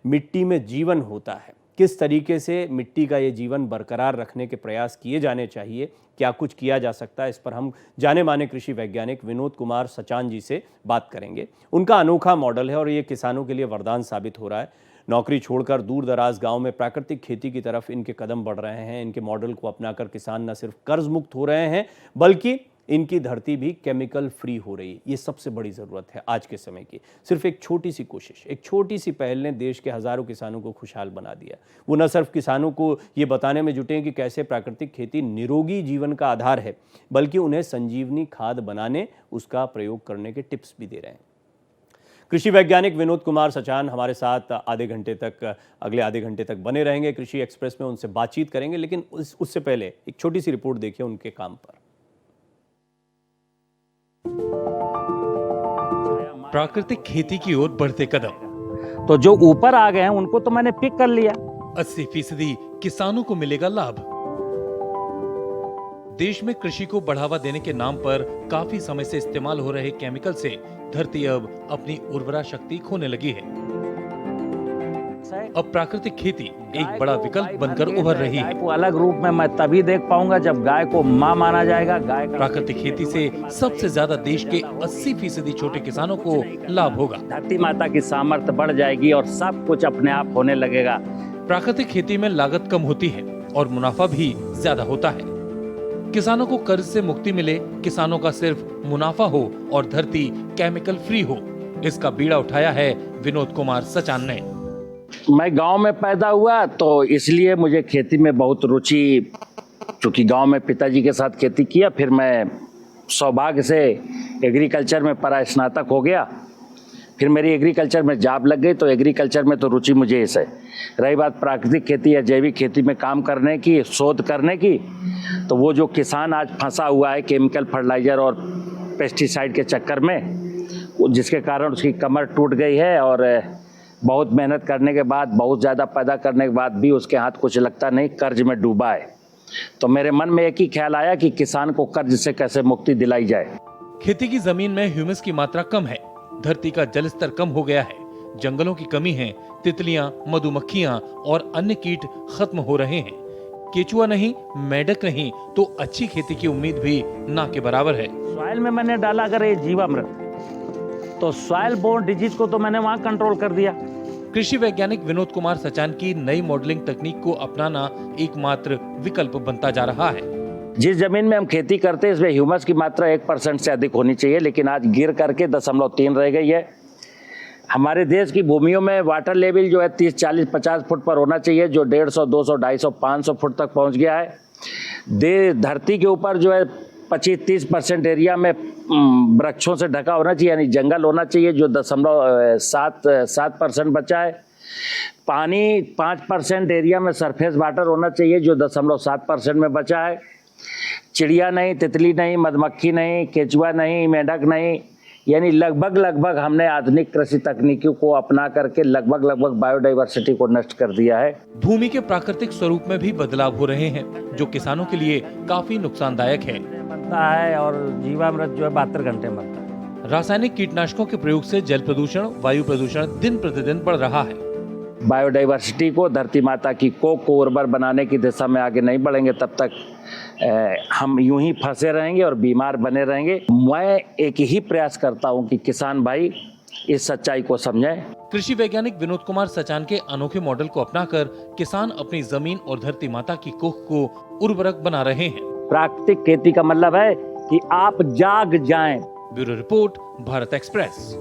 मिट्टी में जीवन होता है, किस तरीके से मिट्टी का ये जीवन बरकरार रखने के प्रयास किए जाने चाहिए, क्या कुछ किया जा सकता है, इस पर हम जाने माने कृषि वैज्ञानिक विनोद कुमार सचान जी से बात करेंगे। उनका अनोखा मॉडल है और ये किसानों के लिए वरदान साबित हो रहा है। नौकरी छोड़कर दूर दराज गाँव में प्राकृतिक खेती की तरफ इनके कदम बढ़ रहे हैं। इनके मॉडल को अपनाकर किसान न सिर्फ कर्ज मुक्त हो रहे हैं, बल्कि इनकी धरती भी केमिकल फ्री हो रही है। ये सबसे बड़ी ज़रूरत है आज के समय की। सिर्फ एक छोटी सी कोशिश, एक छोटी सी पहल ने देश के हज़ारों किसानों को खुशहाल बना दिया। वो न सिर्फ किसानों को ये बताने में जुटे हैं कि कैसे प्राकृतिक खेती निरोगी जीवन का आधार है, बल्कि उन्हें संजीवनी खाद बनाने, उसका प्रयोग करने के टिप्स भी दे रहे हैं। कृषि वैज्ञानिक विनोद कुमार सचान हमारे साथ अगले आधे घंटे तक बने रहेंगे। कृषि एक्सप्रेस में उनसे बातचीत करेंगे, लेकिन उससे पहले एक छोटी सी रिपोर्ट देखिए उनके काम पर। प्राकृतिक खेती की ओर बढ़ते कदम। तो जो ऊपर आ गए हैं उनको तो मैंने पिक कर लिया। 80% किसानों को मिलेगा लाभ। देश में कृषि को बढ़ावा देने के नाम पर काफी समय से इस्तेमाल हो रहे केमिकल से धरती अब अपनी उर्वरा शक्ति खोने लगी है। अब प्राकृतिक खेती एक बड़ा विकल्प बनकर उभर रही है। को अलग रूप में मैं तभी देख पाऊंगा जब गाय को मां माना जाएगा। गाय प्राकृतिक खेती से सबसे ज्यादा देश के 80% छोटे किसानों को लाभ होगा। धरती माता की सामर्थ्य बढ़ जाएगी और सब कुछ अपने आप होने लगेगा। प्राकृतिक खेती में लागत कम होती है और मुनाफा भी ज्यादा होता है। किसानों को कर्ज से मुक्ति मिले, किसानों का सिर्फ मुनाफा हो और धरती केमिकल फ्री हो, इसका बीड़ा उठाया है विनोद कुमार सचान ने। मैं गांव में पैदा हुआ तो इसलिए मुझे खेती में बहुत रुचि, चूंकि गांव में पिताजी के साथ खेती किया। फिर मैं सौभाग्य से एग्रीकल्चर में पढ़ा, स्नातक हो गया। फिर मेरी एग्रीकल्चर में जॉब लग गई, तो एग्रीकल्चर में तो रुचि मुझे इस है। रही बात प्राकृतिक खेती या जैविक खेती में काम करने की, शोध करने की, तो वो जो किसान आज फंसा हुआ है केमिकल फर्टिलाइजर और पेस्टिसाइड के चक्कर में, जिसके कारण उसकी कमर टूट गई है और बहुत मेहनत करने के बाद, बहुत ज़्यादा पैदा करने के बाद भी उसके हाथ कुछ लगता नहीं, कर्ज में डूबा है। तो मेरे मन में एक ही ख्याल आया कि किसान को कर्ज से कैसे मुक्ति दिलाई जाए। खेती की जमीन में ह्यूमस की मात्रा कम है, धरती का जल स्तर कम हो गया है, जंगलों की कमी है, तितलियां, मधुमक्खियां और अन्य कीट खत्म हो रहे हैं। केचुआ नहीं, मेढक नहीं, तो अच्छी खेती की उम्मीद भी ना के बराबर है। सॉइल में मैंने डाला अगर ये जीवामृत, तो सॉइल बोर्न डिजीज को तो मैंने वहां कंट्रोल कर दिया। कृषि वैज्ञानिक विनोद कुमार सचान की नई मॉडलिंग तकनीक को अपनाना एकमात्र विकल्प बनता जा रहा है। जिस जमीन में हम खेती करते हैं इसमें ह्यूमस की मात्रा 1% से अधिक होनी चाहिए, लेकिन आज गिर करके 0.3 रह गई है। हमारे देश की भूमियों में वाटर लेवल जो है 30, 40, 50 फुट पर होना चाहिए, जो 150, 200, 250, 500 फुट तक पहुंच गया है। धरती के ऊपर जो है 25-30% एरिया में वृक्षों से ढका होना चाहिए, यानी जंगल होना चाहिए, जो 0.7% बचा है। पानी 5% एरिया में सरफेस वाटर होना चाहिए, जो 0.7% में बचा है। चिड़िया नहीं, तितली नहीं, मधुमक्खी नहीं, केचुआ नहीं, मेढक नहीं, यानी लगभग हमने आधुनिक कृषि तकनीकों को अपना करके लगभग बायोडाइवर्सिटी को नष्ट कर दिया है। भूमि के प्राकृतिक स्वरूप में भी बदलाव हो रहे हैं, जो किसानों के लिए काफी नुकसानदायक है। बनता है और जीवामृत जो है 72 घंटे बनता है। रासायनिक कीटनाशकों के प्रयोग से जल प्रदूषण, वायु प्रदूषण दिन प्रतिदिन बढ़ रहा है। बायोडाइवर्सिटी को, धरती माता की कोख को उर्वर बनाने की दिशा में आगे नहीं बढ़ेंगे तब तक हम यूं ही फंसे रहेंगे और बीमार बने रहेंगे। मैं एक ही प्रयास करता हूं कि किसान भाई इस सच्चाई को समझें। कृषि वैज्ञानिक विनोद कुमार सचान के अनोखे मॉडल को अपनाकर किसान अपनी जमीन और धरती माता की कोख को उर्वरक बना रहे हैं। प्राकृतिक खेती का मतलब है कि आप जाग जाएं। Bureau report, Bharat express.